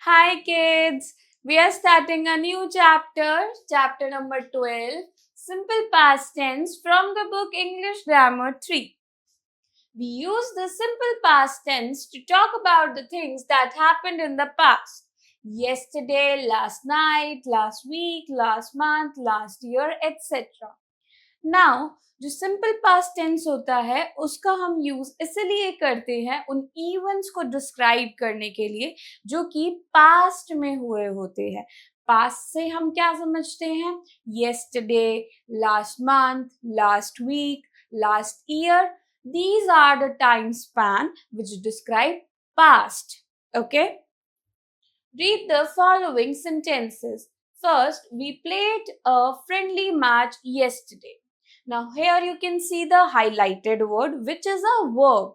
Hi kids, we are starting a new chapter number 12, Simple Past Tense from the book English Grammar 3. We use the simple past tense to talk about the things that happened in the past. Yesterday, last night, last week, last month, last year, etc. Now जो simple past tense होता है उसका हम use इसलिए करते हैं उन events को डिस्क्राइब करने के लिए जो कि पास्ट में हुए होते हैं. पास्ट से हम क्या समझते हैं? Yesterday, last month, last week, last year. These are the time span which describe past. Okay? Read the following sentences. First, we played a friendly match yesterday. Now here you can see the highlighted word which is a verb,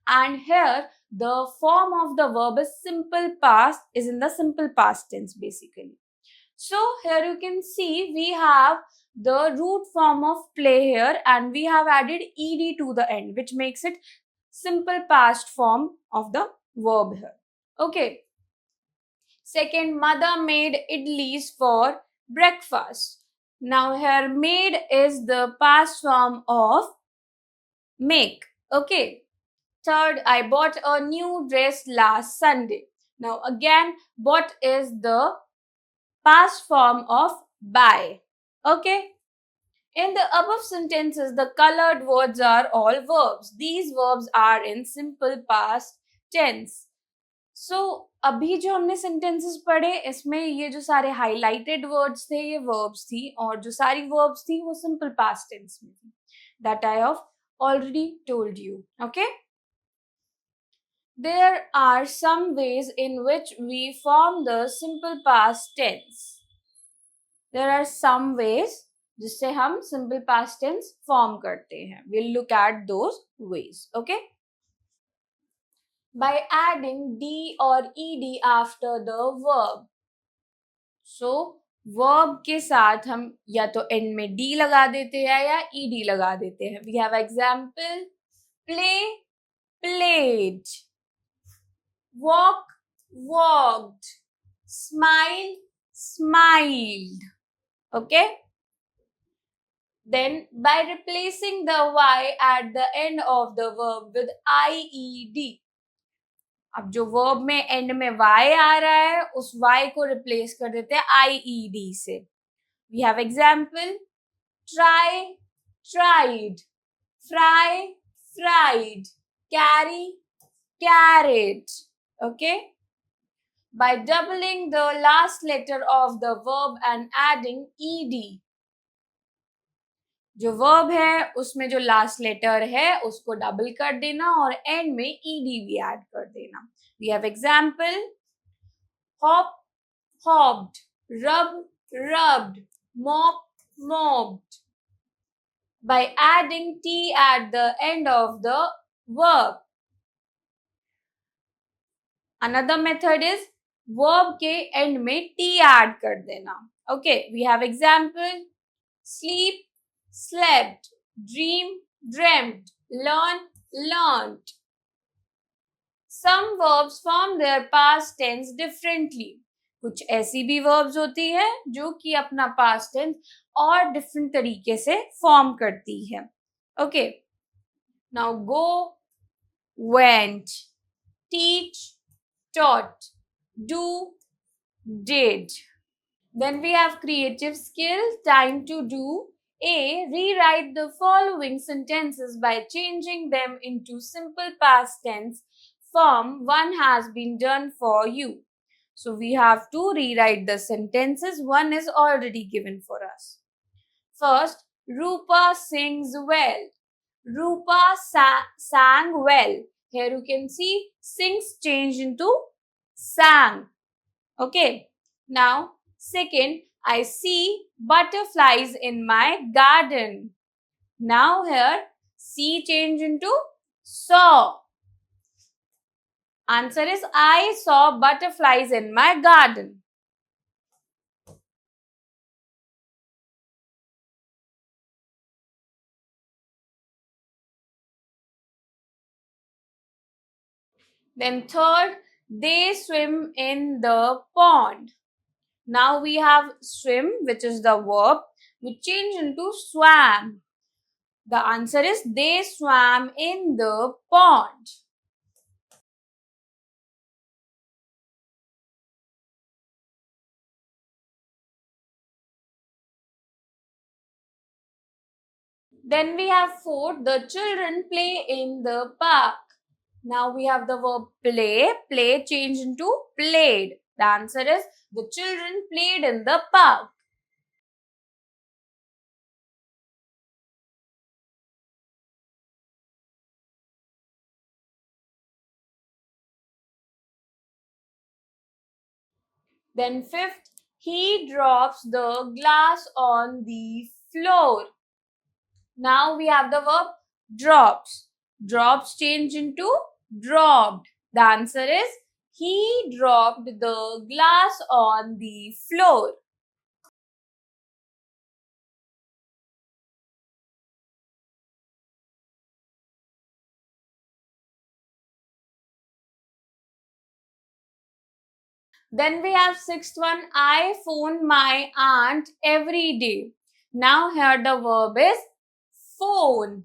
and here the form of the verb is simple past, is in the simple past tense basically. So here you can see we have the root form of play here and we have added ed to the end, which makes it simple past form of the verb here. Okay. Second, mother made idlis for breakfast. Now here made is the past form of make. Okay. Third, I bought a new dress last Sunday. Now again, bought is the past form of buy. Okay. In the above sentences, the colored words are all verbs. These verbs are in simple past tense. सो अभी जो हमने sentences पढ़े इसमें ये जो सारे highlighted words थे ये वर्ब्स थी, और जो सारी वर्ब्स थी वो सिंपल पास्ट टेंस में थी. That I have already told you. Okay. There are some ways in which we form the simple past tense. There are some ways जिससे हम सिंपल पास्ट टेंस फॉर्म करते हैं. Will look at those ways. Okay. By adding d or ed after the verb. So verb के साथ हम या तो end में d लगा देते हैं या ed लगा देते हैं. We have example: play, played, walk, walked, smile, smiled. Okay. Then by replacing the y at the end of the verb with ied. अब जो वर्ब में एंड में y आ रहा है उस y को रिप्लेस कर देते हैं ied से. We have example: try, tried, fry, fried, carry, carried. Okay. By doubling the last letter of the verb and adding ed. जो वर्ब है उसमें जो लास्ट लेटर है उसको डबल कर देना और एंड में ed भी ऐड कर देना. We have example: hop, hopped, rub, rubbed, mop, mopped. By adding t at the end of the verb. Another method is verb के end में t ऐड कर देना. Okay, we have example: sleep, slept, dream, dreamt, learn, learnt. Some verbs form their past tense differently. कुछ ऐसी भी verbs होती है जो कि अपना past tense और different तरीके से form करती है. Okay. Now go, went, teach, taught, do, did. Then we have creative skill. Time to do. A. Rewrite the following sentences by changing them into simple past tense form. One has been done for you. So we have to rewrite the sentences. One is already given for us. First, Rupa sings well. Rupa sang well. Here you can see sings changed into sang. Okay. Now, second, I see butterflies in my garden. Now here, see changed into saw. Answer is I saw butterflies in my garden. Then third, they swim in the pond. Now we have swim, which is the verb, which change into swam. The answer is they swam in the pond. Then we have fourth, the children play in the park. Now we have the verb play. Play changed into played. The answer is the children played in the park. Then fifth, he drops the glass on the floor. Now we have the verb drops. Drops change into dropped. The answer is he dropped the glass on the floor. Then we have sixth one, I phone my aunt every day. Now here the verb is phone.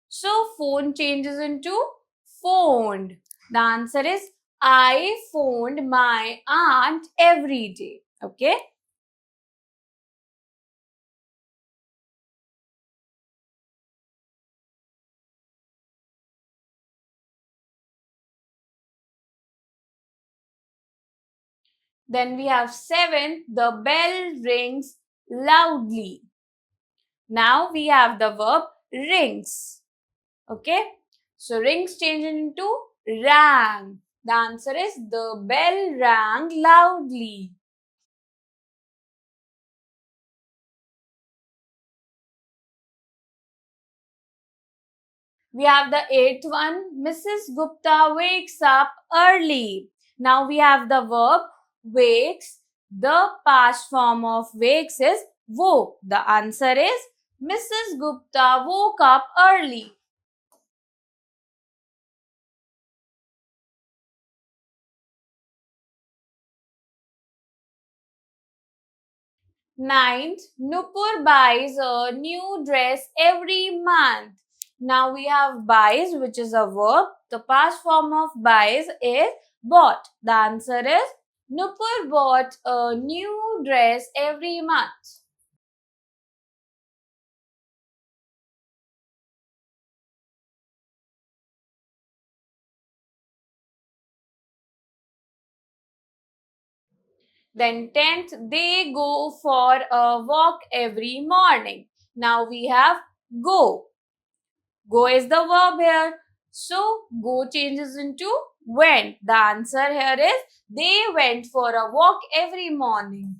So phone changes into phoned. The answer is I phoned my aunt every day. Okay. Then we have seventh, the bell rings loudly. Now we have the verb rings. Okay. So rings change into rang. The answer is the bell rang loudly. We have the eighth one, Mrs. Gupta wakes up early. Now we have the verb wakes. The past form of wakes is woke. The answer is Mrs. Gupta woke up early. Ninth, Nupur buys a new dress every month. Now we have buys, which is a verb. The past form of buys is bought. The answer is Nupur bought a new dress every month. Then 10th, they go for a walk every morning. Now we have go. Go is the verb here. So go changes into went. The answer here is they went for a walk every morning.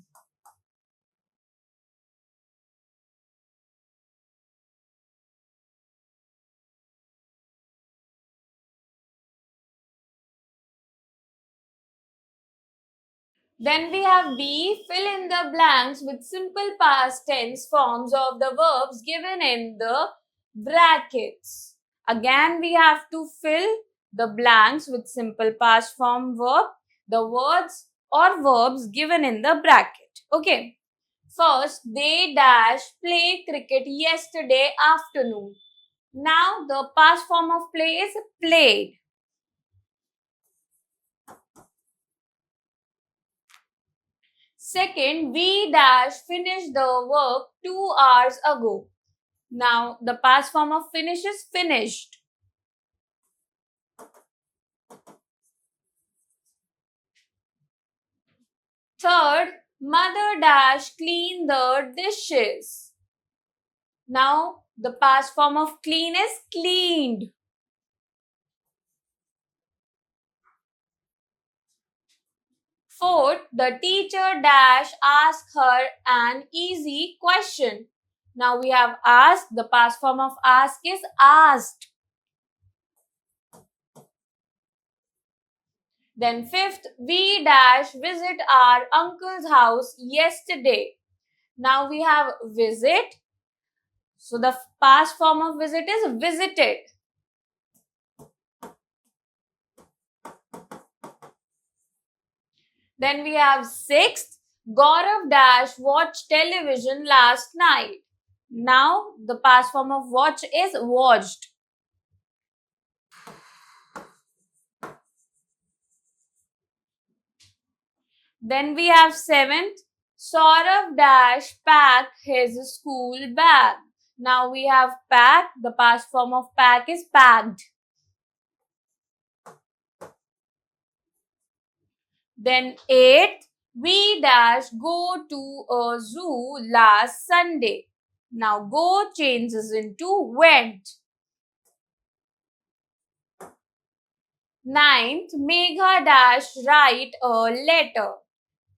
Then we have B, fill in the blanks with simple past tense forms of the verbs given in the brackets. Again, we have to fill the blanks with simple past form verb, the words or verbs given in the bracket. Okay. First, they dash play cricket yesterday afternoon. Now, the past form of play is played. Second, we dash finished the work 2 hours ago. Now, the past form of finish is finished. Third, mother dash clean the dishes. Now, the past form of clean is cleaned. Fourth, the teacher dash asked her an easy question. Now we have asked, the past form of ask is asked. Then fifth, we dash visit our uncle's house yesterday. Now we have visit. So the past form of visit is visited. Then we have sixth, Gaurav dash watched television last night. Now the past form of watch is watched. Then we have seventh, Saurav dash pack his school bag. Now we have pack, the past form of pack is packed. Then eighth, we dash go to a zoo last Sunday. Now go changes into went. Ninth, Megha dash write a letter.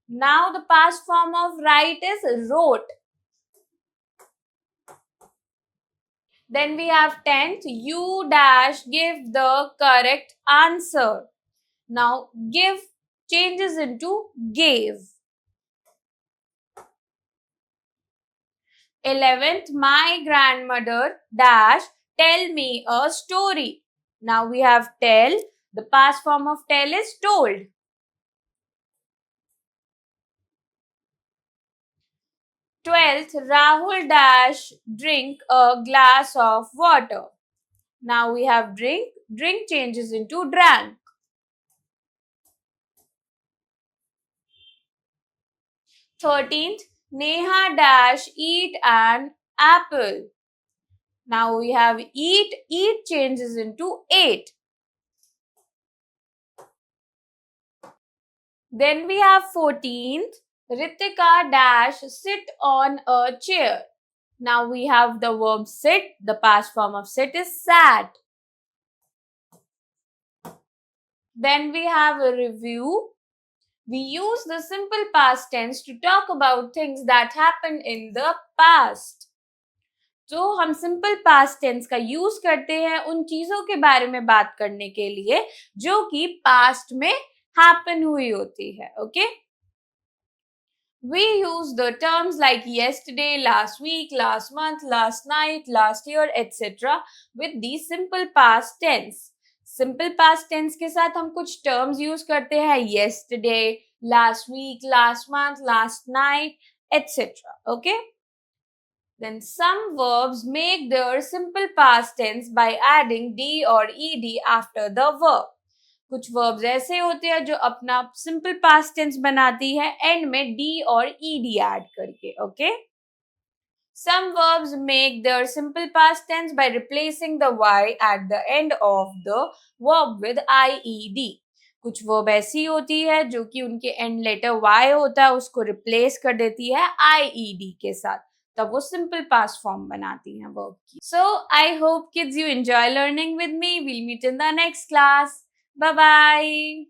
Now the past form of write is wrote. Then we have 10th, you dash give the correct answer. Now give changes into gave. 11th, my grandmother dash tell me a story. Now we have tell, the past form of tell is told. 12th, Rahul dash drink a glass of water. Now we have drink, drink changes into drank. 13th, Neha dash eat an apple. Now we have eat, eat changes into ate. Then we have 14th, Ritika dash sit on a chair. Now we have the verb sit, the past form of sit is sat. Then we have a review. We use the simple past tense to talk about things that happened in the past. तो हम simple past tense का use करते हैं उन चीजों के बारे में बात करने के लिए जो कि पास्ट में हैपन हुई होती है. Okay, we use the terms like yesterday, last week, last month, last night, last year, etc. with the simple past tense. Simple past tense के साथ हम कुछ टर्म्स यूज करते हैं yesterday, last week, last month, last night, etc. Okay? Then some verbs make their simple past tense by adding d or ed after the verb. कुछ verbs ऐसे होते हैं जो अपना simple past tense बनाती है end में d और ed add करके. Okay? Some verbs make their simple past tense by replacing the y at the end of the verb with ied. कुछ वर्ब ऐसी होती है जो कि उनके एंड लेटर y होता है उसको रिप्लेस कर देती है ied के साथ, तब वो सिंपल पास्ट फॉर्म बनाती हैं वर्ब की. So I hope kids you enjoy learning with me. Will meet in the next class. Bye bye.